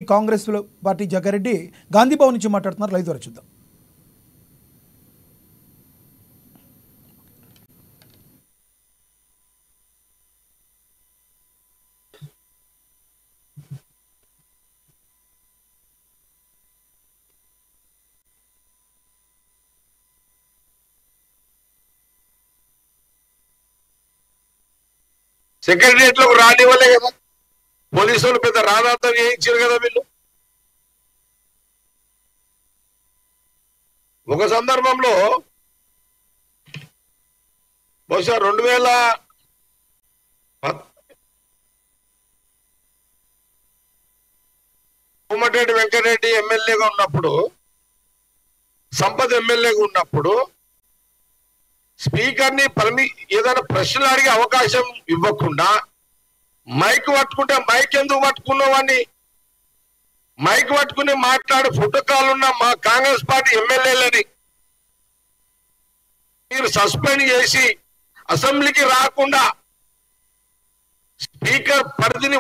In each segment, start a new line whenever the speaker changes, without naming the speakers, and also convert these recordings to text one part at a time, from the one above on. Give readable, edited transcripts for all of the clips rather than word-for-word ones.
Congress party Jaggareddy Gandhi Bhavan నుంచి మాట్లాడుతున్నారు. Live ద్వారా చూద్దాం.
సెక్రటరియట్లకు రానివ్వలే కదా, పోలీసులు పెద్ద రాధాంతం చేయించారు కదా వీళ్ళు. ఒక సందర్భంలో బహుశా 2000 కోమటిరెడ్డి వెంకటరెడ్డి ఎమ్మెల్యేగా ఉన్నప్పుడు, సంపత్ ఎమ్మెల్యేగా ఉన్నప్పుడు స్పీకర్ని ఏదైనా ప్రశ్నలు అడిగే అవకాశం ఇవ్వకుండా మైక్ పట్టుకుంటే మైక్ ఎందుకు పట్టుకున్నావని మైక్ పట్టుకుని మాట్లాడే ఫోటోకాల్ ఉన్న మా కాంగ్రెస్ పార్టీ ఎమ్మెల్యేలని మీరు సస్పెండ్ చేసి అసెంబ్లీకి రాకుండా స్పీకర్ పరిధిని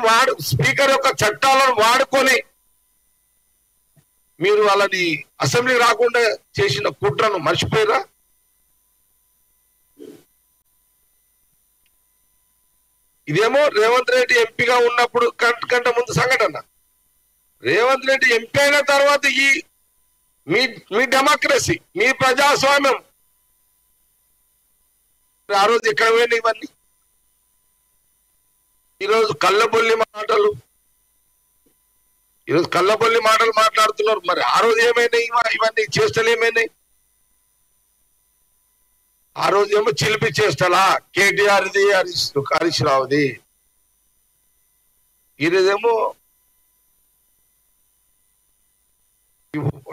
స్పీకర్ యొక్క చట్టాలను వాడుకొని మీరు వాళ్ళని అసెంబ్లీకి రాకుండా చేసిన కుట్రను మర్చిపోయారా? ఇదేమో రేవంత్ రెడ్డి ఎంపీగా ఉన్నప్పుడు కంటే ముందు సంఘటన. రేవంత్ రెడ్డి ఎంపీ అయిన తర్వాత మీ డెమోక్రసీ, మీ ప్రజాస్వామ్యం ఆ రోజు ఎక్కడ పోయినాయి ఇవన్నీ? ఈరోజు కళ్ళబొల్లి మాటలు మాట్లాడుతున్నారు. మరి ఆ రోజు ఏమైనాయి? ఇవన్నీ చేష్టలు ఏమైనాయి? ఆ రోజు ఏమో చిలిపి చేష్టలా, కేటీఆర్ది, హరీష్ రావుది. ఈరోజేమో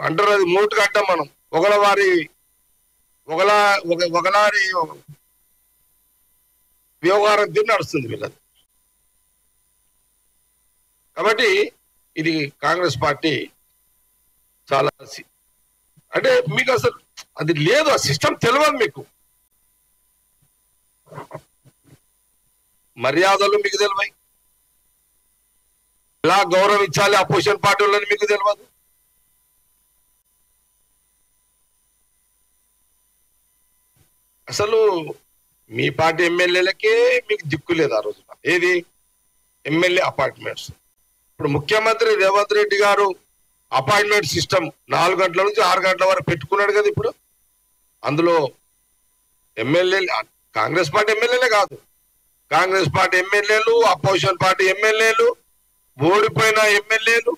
అంటారు అది మూటుగా అంటాం మనం, ఒకలారి వ్యవహారం తిని నడుస్తుంది వీళ్ళది. కాబట్టి ఇది కాంగ్రెస్ పార్టీ చాలా అంటే మీకు అసలు అది లేదు, ఆ సిస్టమ్ తెలియదు మీకు. మర్యాదలు మీకు తెలివై, ఎలా గౌరవించాలి అపోజిషన్ పార్టీ వాళ్ళని మీకు తెలియదు. అసలు మీ పార్టీ ఎమ్మెల్యేలకే మీకు దిక్కు లేదు ఆ రోజున. ఏది? MLA appointments. ఇప్పుడు ముఖ్యమంత్రి రేవంత్ రెడ్డి గారు అపాయింట్మెంట్ సిస్టమ్ 4 గంటల నుంచి 6 గంటల వరకు పెట్టుకున్నాడు కదా. ఇప్పుడు అందులో ఎమ్మెల్యేలు, కాంగ్రెస్ పార్టీ ఎమ్మెల్యేలే కాదు, కాంగ్రెస్ పార్టీ ఎమ్మెల్యేలు, అపోజిషన్ పార్టీ ఎమ్మెల్యేలు, ఓడిపోయిన ఎమ్మెల్యేలు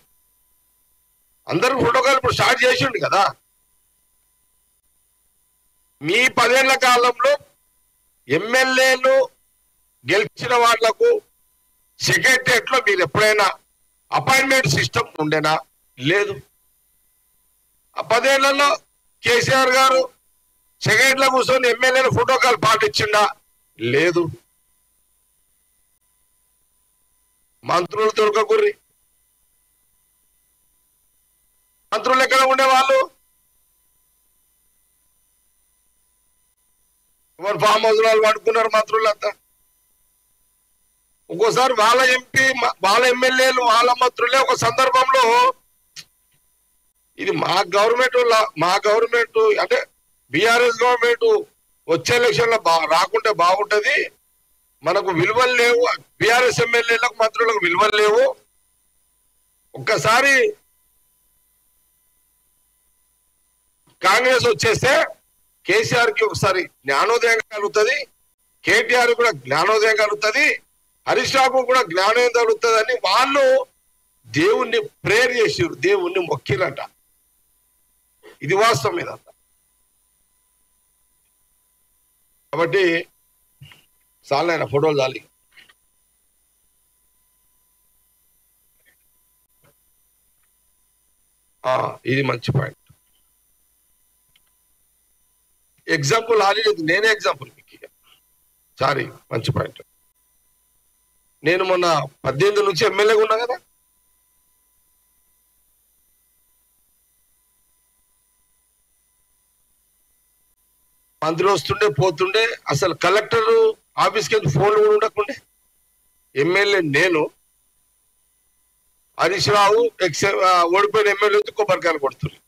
అందరూ ప్రోటోకాల్ ఇప్పుడు స్టార్ట్ చేసిండు కదా. మీ 10 ఏళ్ల కాలంలో ఎమ్మెల్యేలు గెలిచిన వాళ్లకు సెక్రటరియట్ లో మీరు ఎప్పుడైనా అపాయింట్మెంట్ సిస్టమ్ ఉండేనా? లేదు. ఆ 10 ఏళ్లలో కేసీఆర్ గారు సెక్రటరీలో కూర్చొని ఎమ్మెల్యేలు ఫోటోకాల్ పాటించిండా? లేదు. మంత్రులు దొరకకుర్రి. మంత్రులు ఎక్కడ ఉండేవాళ్ళు? ఎవరు ఫామ్ హౌస్ వాళ్ళు పడుకున్నారు మంత్రులంతా. ఒక్కోసారి వాళ్ళ ఎంపీ, వాళ్ళ ఎమ్మెల్యేలు, వాళ్ళ మంత్రులే ఒక సందర్భంలో ఇది మా గవర్నమెంట్ అంటే బీఆర్ఎస్ గవర్నమెంట్ వచ్చే ఎలక్షన్ లో రాకుంటే బాగుంటది, మనకు విలువలు లేవు, బీఆర్ఎస్ ఎమ్మెల్యేలకు మంత్రులకు విలువలు లేవు. ఒక్కసారి కాంగ్రెస్ వచ్చేస్తే కేసీఆర్ కి ఒకసారి జ్ఞానోదయం కలుగుతుంది, కేటీఆర్ కూడా జ్ఞానోదయం కలుగుతుంది, హరీష్ రావు కూడా జ్ఞానోదయం కలుగుతుంది అని వాళ్ళు దేవుణ్ణి ప్రేయర్ చేసారు, దేవుణ్ణి మొక్కిరంట. ఇది వాస్తవం ఇదంతా. కాబట్టి చాలైన ఫోటోలు చాలి. ఇది మంచి పాయింట్. ఎగ్జాంపుల్ ఆలేదు, నేనే ఎగ్జాంపుల్ మీకు. సారీ, మంచి పాయింట్. నేను మొన్న 18 నుంచి ఎమ్మెల్యేగా ఉన్నా కదా. మంత్రి వస్తుండే పోతుండే, అసలు కలెక్టర్ ఆఫీస్కి ఫోన్లు కూడా ఉండకుండే. ఎమ్మెల్యే నేను హరీష్ రావు ఓడిపోయిన ఎమ్మెల్యే కొబ్బరికాయలు కొడుతున్నారు.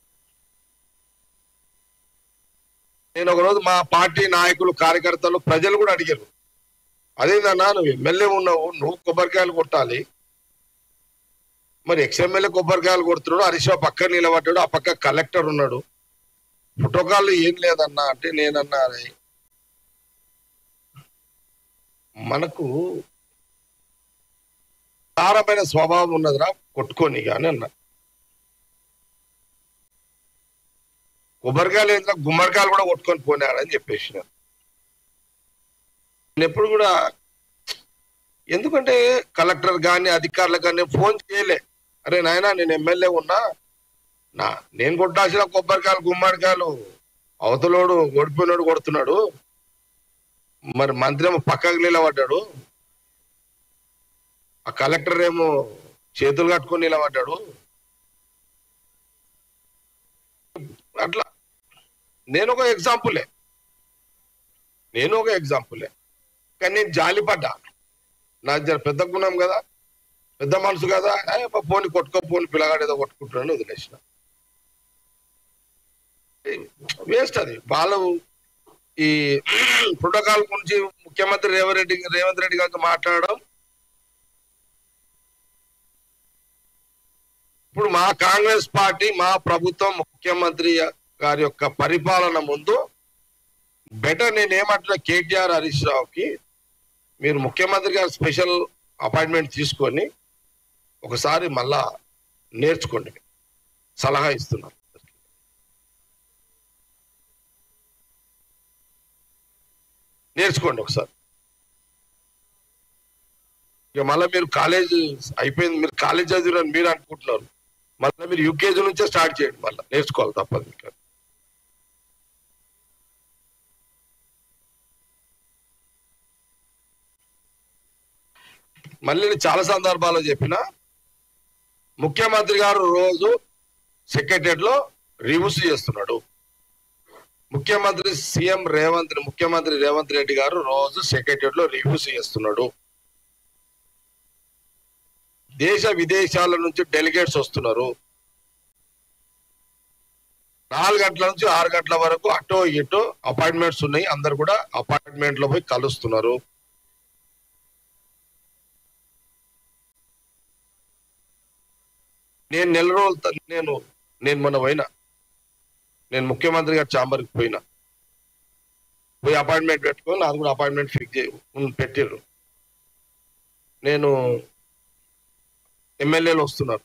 నేను ఒకరోజు మా పార్టీ నాయకులు కార్యకర్తలు ప్రజలు కూడా అడిగారు, అదేందన్నా నువ్వు ఎమ్మెల్యే ఉన్నావు, నువ్వు కొబ్బరికాయలు కొట్టాలి, మరి ఎమ్మెల్యే కొబ్బరికాయలు కొడుతున్నాడు, హరీష్ రావు పక్కన నిలబడ్డాడు, ఆ పక్క కలెక్టర్ ఉన్నాడు, ప్రోటోకాల్ ఏం లేదన్నా అంటే నేనన్నా మనకు సారమైన స్వభావం ఉన్నదిరా కొట్టుకొని కానీ అన్నా. కొబ్బరికాయలు ఏంటంటే గుమ్మడికాయలు కూడా కొట్టుకొని పోయినాడని చెప్పేసిన. నేను ఎప్పుడు కూడా ఎందుకంటే కలెక్టర్ కానీ అధికారులకు కానీ ఫోన్ చేయలే, అరే నాయనా నేను ఎమ్మెల్యే ఉన్నా, నేను కొట్టాల్సిన కొబ్బరికాయలు గుమ్మడికాయలు అవతలోడు ఓడిపోయినోడు కొడుతున్నాడు, మరి మంత్రి ఏమో పక్కకు నిలబడ్డాడు, ఆ కలెక్టర్ ఏమో చేతులు కట్టుకొని నిలబడ్డాడు, అట్లా నేను ఒక ఎగ్జాంపులే కానీ నేను జాలిపడ్డా. నాకు జర పెద్ద గుణం కదా, పెద్ద మనసు కదా, పోని కొట్టుకోపోని పిల్లగాడు ఏదో కొట్టుకుంటున్నాను వదిలేసిన. వేస్ట్ అది. వాళ్ళు ఈ ప్రోటోకాల్ గురించి ముఖ్యమంత్రి రేవంత్ రెడ్డి గారితో మాట్లాడడం, ఇప్పుడు మా కాంగ్రెస్ పార్టీ మా ప్రభుత్వం ముఖ్యమంత్రి గారి యొక్క పరిపాలన ముందు బెటర్ నేనేమంటున్నా కేటీఆర్ హరీష్ రావుకి మీరు ముఖ్యమంత్రి గారు స్పెషల్ అపాయింట్మెంట్ తీసుకొని ఒకసారి మళ్ళా నేర్చుకోండి, సలహా ఇస్తున్నారు. నేర్చుకోండి ఒకసారి. ఇక మళ్ళీ మీరు కాలేజ్ అయిపోయింది, మీరు కాలేజ్ చదివిరని మీరు అనుకుంటున్నారు, మళ్ళీ మీరు యూకేజీ నుంచే స్టార్ట్ చేయండి, మళ్ళీ నేర్చుకోవాలి తప్పదు. మీకు మళ్ళీ నేను చాలా సందర్భాల్లో చెప్పిన, ముఖ్యమంత్రి గారు రోజు సెక్రటరియట్ లో రివ్యూస్ చేస్తున్నాడు. ముఖ్యమంత్రి రేవంత్ రెడ్డి గారు రోజు సెక్రటరియట్ లో రివ్యూస్ చేస్తున్నాడు. దేశ విదేశాల నుంచి డెలిగేట్స్ వస్తున్నారు. 4 గంటల నుంచి 6 గంటల వరకు అటో ఇటో అపాయింట్మెంట్స్ ఉన్నాయి, అందరు కూడా అపాయింట్మెంట్ లో పోయి కలుస్తున్నారు. నేను నెల రోజులు నేను మొన్న పోయినా, నేను ముఖ్యమంత్రి గారి ఛాంబర్కి పోయి అపాయింట్మెంట్ పెట్టుకొని నాకు కూడా అపాయింట్మెంట్ ఫిక్స్ పెట్టారు. నేను ఎమ్మెల్యేలు వస్తున్నారు,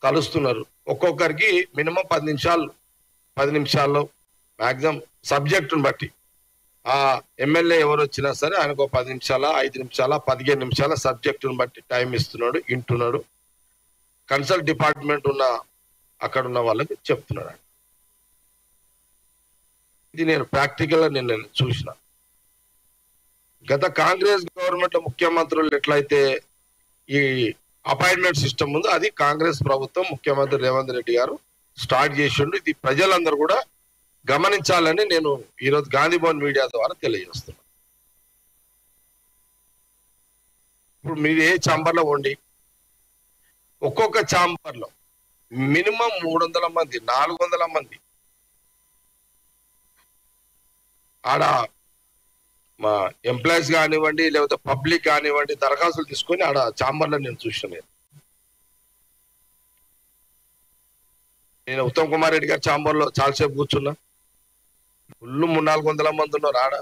కలుస్తున్నారు, ఒక్కొక్కరికి మినిమం 10 నిమిషాల్లో మ్యాక్సిమం సబ్జెక్టును బట్టి ఆ ఎమ్మెల్యే ఎవరు వచ్చినా సరే ఆయనకు 10 నిమిషాల 5 నిమిషాల 15 నిమిషాల సబ్జెక్టును బట్టి టైం ఇస్తున్నాడు, వింటున్నాడు. కన్సల్ట్ డిపార్ట్మెంట్ అక్కడ ఉన్న వాళ్ళకి చెప్తున్నాడు. ఇది నేను ప్రాక్టికల్ గా నేను చూసిన. గత కాంగ్రెస్ గవర్నమెంట్ ముఖ్యమంత్రులు ఎట్లయితే ఈ అపాయింట్మెంట్ సిస్టమ్ ఉందో అది కాంగ్రెస్ ప్రభుత్వం ముఖ్యమంత్రి రేవంత్ రెడ్డి గారు స్టార్ట్ చేసిండు. ఇది ప్రజలందరూ కూడా గమనించాలని నేను ఈరోజు గాంధీ భవన్ మీడియా ద్వారా తెలియజేస్తున్నాను. ఇప్పుడు మీరు ఏ ఛాంబర్లో ఉండి ఒక్కొక్క ఛాంబర్లో మినిమం 300 మంది 400 మంది ఆడ మా ఎంప్లాయీస్ కానివ్వండి లేకపోతే పబ్లిక్ కానివ్వండి దరఖాస్తులు తీసుకొని ఆడ ఛాంబర్లో నేను చూసాను. నేను ఉత్తమ్ కుమార్ రెడ్డి గారి ఛాంబర్లో చాలాసేపు కూర్చున్నా, ఫుల్ 300-400 మంది ఉన్నారు ఆడ.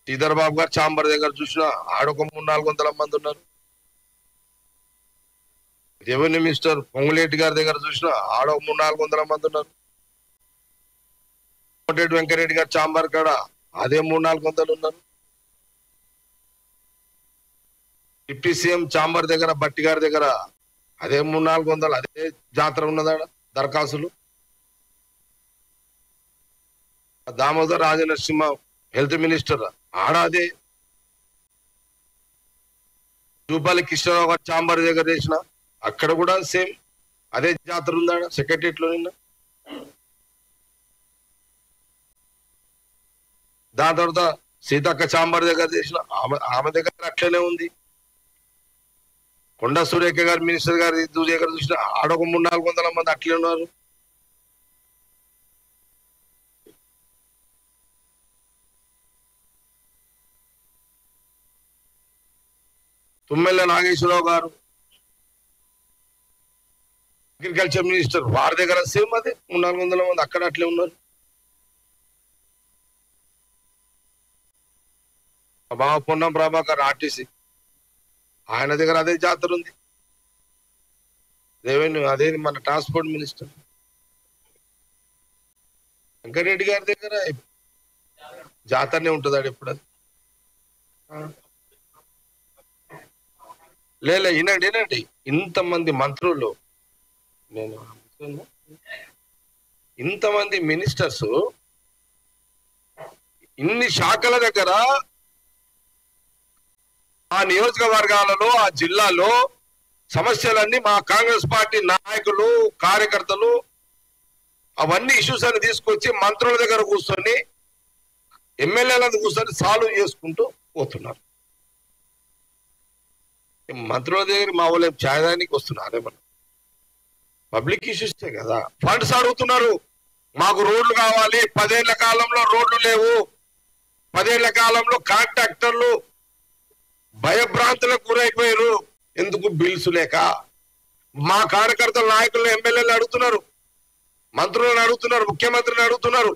శ్రీధర్ బాబు గారు ఛాంబర్ దగ్గర చూసినా ఆడొక 300-400 మంది ఉన్నారు. రెవెన్యూ మినిస్టర్ పొంగులేటి గారి దగ్గర చూసినా ఆడొక 300-400 మంది ఉన్నారు. కోమటిరెడ్డి వెంకరెడ్డి గారి ఛాంబర్ కాడ అదే 300-400 ఉన్నారు. డిప్యూటీ సీఎం ఛాంబర్ దగ్గర బట్టి గారి దగ్గర అదే 300-400 అదే జాతర ఉన్నదాడ దరఖాస్తులు. దామోదర్ రాజనరసింహ హెల్త్ మినిస్టర్ ఆడ అదే. జూపల్లి కృష్ణరావు గారి ఛాంబర్ దగ్గర చేసిన అక్కడ కూడా సేమ్ అదే జాతర ఉందాడ సెక్రటరియట్ లో. నిన్న దాని తర్వాత సీతక్క ఛాంబర్ దగ్గర చేసిన ఆమె దగ్గర అట్లనే ఉంది. కొండా సురేఖ గారు మినిస్టర్ గారు దగ్గర చూసిన ఆడొక 300-400 మంది అట్లే ఉన్నారు. తుమ్మెల్ల నాగేశ్వరరావు గారు అగ్రికల్చర్ మినిస్టర్, వారి దగ్గర సేమ్ అదే 300-400 మంది అక్కడ అట్లే ఉన్నారు. బాబా పొన్నం ప్రభాకర్ ఆర్టీసీ, ఆయన దగ్గర అదే జాతర ఉంది. రెవెన్యూ అదే మన ట్రాన్స్పోర్ట్ మినిస్టర్ వెంకరెడ్డి గారి దగ్గర జాతరనే ఉంటుంది. అది ఎప్పుడు అది లేలే. వినండి ఇంతమంది మంత్రులు, నేను ఇంతమంది మినిస్టర్స్, ఇన్ని శాఖల దగ్గర ఆ నియోజకవర్గాలలో ఆ జిల్లాలో సమస్యలన్నీ మా కాంగ్రెస్ పార్టీ నాయకులు కార్యకర్తలు అవన్నీ ఇష్యూస్ అని తీసుకొచ్చి మంత్రుల దగ్గర కూర్చొని ఎమ్మెల్యేలను కూర్చొని సాల్వ్ చేసుకుంటూ పోతున్నారు. మంత్రుల దగ్గర మా వాళ్ళు ఛాయదానికి వస్తున్నారు. ఏమన్నా పబ్లిక్ ఇష్యూసే కదా. ఫండ్స్ అడుగుతున్నారు, మాకు రోడ్లు కావాలి, 10 ఏళ్ల కాలంలో రోడ్లు లేవు, 10 ఏళ్ల కాలంలో కాంట్రాక్టర్లు భయభ్రాంతులకు గురైపోయారు. ఎందుకు? బిల్స్ లేక. మా కార్యకర్తల నాయకులు ఎమ్మెల్యేలు అడుగుతున్నారు, మంత్రులను అడుగుతున్నారు, ముఖ్యమంత్రిని అడుగుతున్నారు.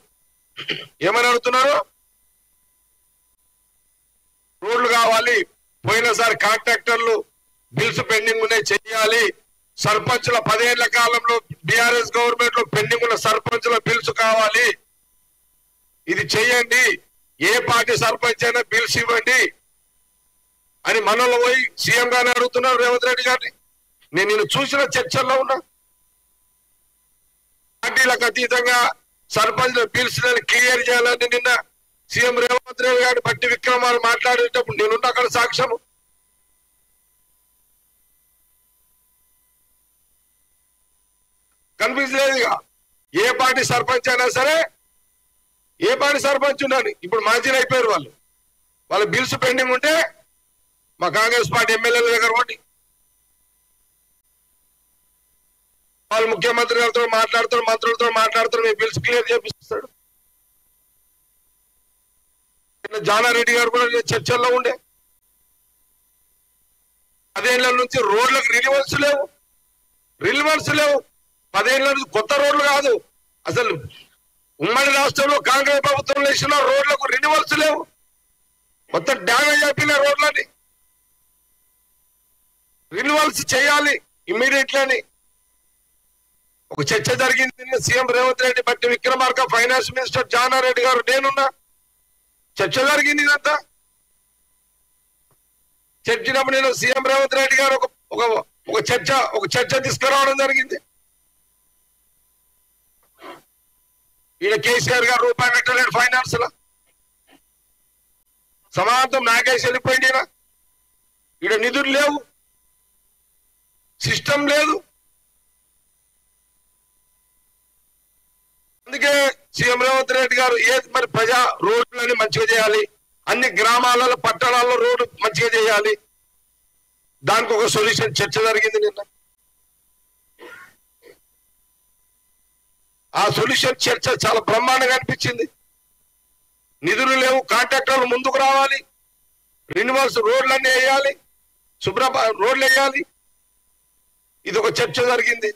ఏమని అడుగుతున్నారు? రోడ్లు కావాలి, పోయినసారి కాంట్రాక్టర్లు బిల్స్ పెండింగ్ ఉన్నాయి చెయ్యాలి, సర్పంచుల 10 ఏళ్ల కాలంలో బీఆర్ఎస్ గవర్నమెంట్ లో పెండింగ్ ఉన్న సర్పంచుల బిల్స్ కావాలి, ఇది చెయ్యండి, ఏ పార్టీ సర్పంచ్ అయినా బిల్స్ ఇవ్వండి అని మనలో పోయి సీఎం గారిని అడుగుతున్నారు, రేవంత్ రెడ్డి గారిని. నేను చూసిన చర్చల్లో ఉన్నా. పార్టీలకు అతీతంగా సర్పంచ్ బిల్స్ క్లియర్ చేయాలని నిన్న సీఎం రేవంత్ రెడ్డి గారిని బట్టి విక్రమాలు మాట్లాడేటప్పుడు నేనున్నా అక్కడ సాక్ష్యము. కనిపించలేదుగా. ఏ పార్టీ సర్పంచ్ అయినా సరే, ఏ పార్టీ సర్పంచ్ ఉన్నాను, ఇప్పుడు మంచిగా అయిపోయారు వాళ్ళు. వాళ్ళ బిల్స్ పెండింగ్ ఉంటే మా కాంగ్రెస్ పార్టీ ఎమ్మెల్యేల దగ్గర పోండి, వాళ్ళు ముఖ్యమంత్రి గారితో మాట్లాడతారు, మంత్రులతో మాట్లాడతారు, మీ బిల్స్ క్లియర్ చేపిస్తాడు. జానారెడ్డి గారు కూడా చర్చల్లో ఉండే. 10 ఏళ్ల నుంచి రోడ్లకు రినివల్స్ లేవు, 10 ఏళ్ల నుంచి కొత్త రోడ్లు కాదు, అసలు ఉమ్మడి రాష్ట్రంలో కాంగ్రెస్ ప్రభుత్వం వేసిన రోడ్లకు రినివల్స్ లేవు, మొత్తం డ్యామేజ్ అయిపోయిన రోడ్లని రినివల్స్ చేయాలి ఇమ్మీడియట్లీ అని ఒక చర్చ జరిగింది. సీఎం రేవంత్ రెడ్డి, బట్టి విక్రమార్క, ఫైనాన్స్ మినిస్టర్ జానారెడ్డి గారు, నేనున్నా. చర్చ జరిగింది. ఇదంతా చర్చినప్పుడు నేను సీఎం రేవంత్ రెడ్డి గారు ఒక చర్చ తీసుకురావడం జరిగింది. ఈయన కేసీఆర్ గారు రూపాయి పెట్టలేడు ఫైనాన్స్ లో, సమాంతం నాకేసి వెళ్ళిపోయింది. ఈడ నిధులు లేవు, సిస్టమ్ లేదు. అందుకే సీఎం రేవంత్ రెడ్డి గారు మరి ప్రజా రోడ్లని మంచిగా చేయాలి, అన్ని గ్రామాలలో పట్టణాల్లో రోడ్డు మంచిగా చేయాలి, దానికి ఒక సొల్యూషన్ చర్చ జరిగింది నిన్న. ఆ సొల్యూషన్ చర్చ చాలా బ్రహ్మాండంగా అనిపించింది. నిధులు లేవు, కాంట్రాక్టర్లు ముందుకు రావాలి, రినివల్స్ రోడ్లన్నీ వేయాలి, రోడ్లు వేయాలి. ఇది ఒక చర్చ జరిగింది.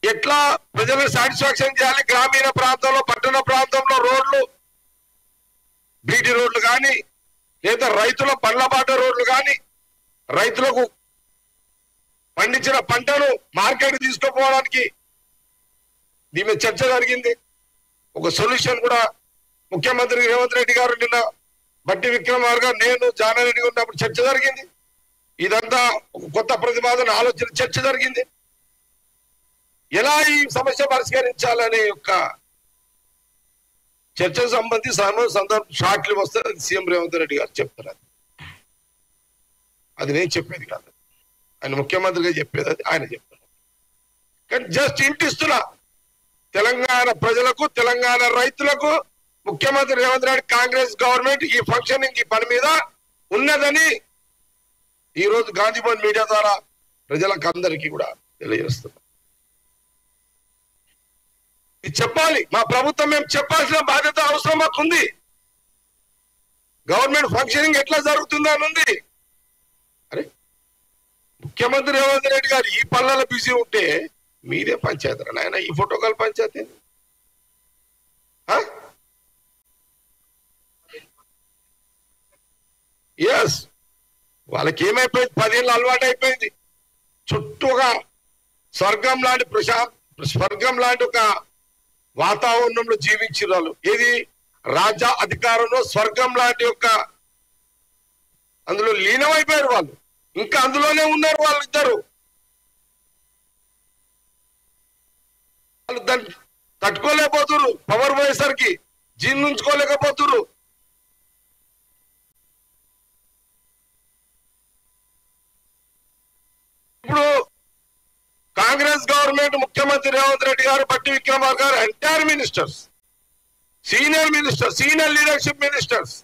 ఎట్లా ప్రజలకు సాటిస్ఫాక్షన్ చేయాలి, గ్రామీణ ప్రాంతంలో పట్టణ ప్రాంతంలో రోడ్లు, బీటీ రోడ్లు కానీ లేదా రైతుల పండ్లబాట రోడ్లు కానీ, రైతులకు పండించిన పంటను మార్కెట్ తీసుకుపోవడానికి దీని మీద చర్చ జరిగింది. ఒక సొల్యూషన్ కూడా ముఖ్యమంత్రి రేవంత్ రెడ్డి గారు నిన్న బట్టి విక్రమార్క, నేను జానారెడ్డి ఉన్నప్పుడు చర్చ జరిగింది. ఇదంతా ఒక కొత్త ప్రతిపాదన ఆలోచన చర్చ జరిగింది. ఎలా ఈ సమస్య పరిష్కరించాలనే యొక్క చర్చకు సంబంధించి షార్ట్లు వస్తే సీఎం రేవంత్ రెడ్డి గారు చెప్తారు. అది నేను చెప్పేది కాదు, ఆయన ముఖ్యమంత్రిగా చెప్పేది, అది ఆయన చెప్తారు. కానీ జస్ట్ ఇంటిస్తున్నా తెలంగాణ ప్రజలకు, తెలంగాణ రైతులకు ముఖ్యమంత్రి రేవంత్ రెడ్డి, కాంగ్రెస్ గవర్నమెంట్ ఈ ఫంక్షనింగ్, ఈ పని మీద ఉన్నదని ఈ రోజు గాంధీ భవన్ మీడియా ద్వారా ప్రజలకు అందరికీ కూడా తెలియజేస్తున్నాం. ఇది చెప్పాలి, మా ప్రభుత్వం మేము చెప్పాల్సిన బాధ్యత అవసరం మాకు ఉంది. గవర్నమెంట్ ఫంక్షనింగ్ ఎట్లా జరుగుతుందో అని ఉంది. అరే ముఖ్యమంత్రి రేవంత్ రెడ్డి గారు ఈ పనులలో బిజీ ఉంటే మీదే పంచాయతీ నాయన, ఈ ఫోటోకాల్ పంచాయతీ. ఎస్, వాళ్ళకి ఏమైపోయింది, 10 ఏళ్ళు అలవాటు అయిపోయింది. చుట్టూగా స్వర్గం లాంటి ఒక వాతావరణంలో జీవించిన వాళ్ళు. ఏది రాజ్య అధికారంలో స్వర్గం లాంటి యొక్క అందులో లీనమైపోయారు వాళ్ళు. ఇంకా అందులోనే ఉన్నారు వాళ్ళిద్దరు. వాళ్ళు దాన్ని తట్టుకోలేకపోతున్నారు, పవర్ పోయేసరికి జీర్ణించుకోలేకపోతున్నారు. ఇప్పుడు కాంగ్రెస్ గవర్నమెంట్, ముఖ్యమంత్రి రేవంత్ రెడ్డి గారు, బట్టి విక్రమార్క గారు, entire ministers, senior leadership ministers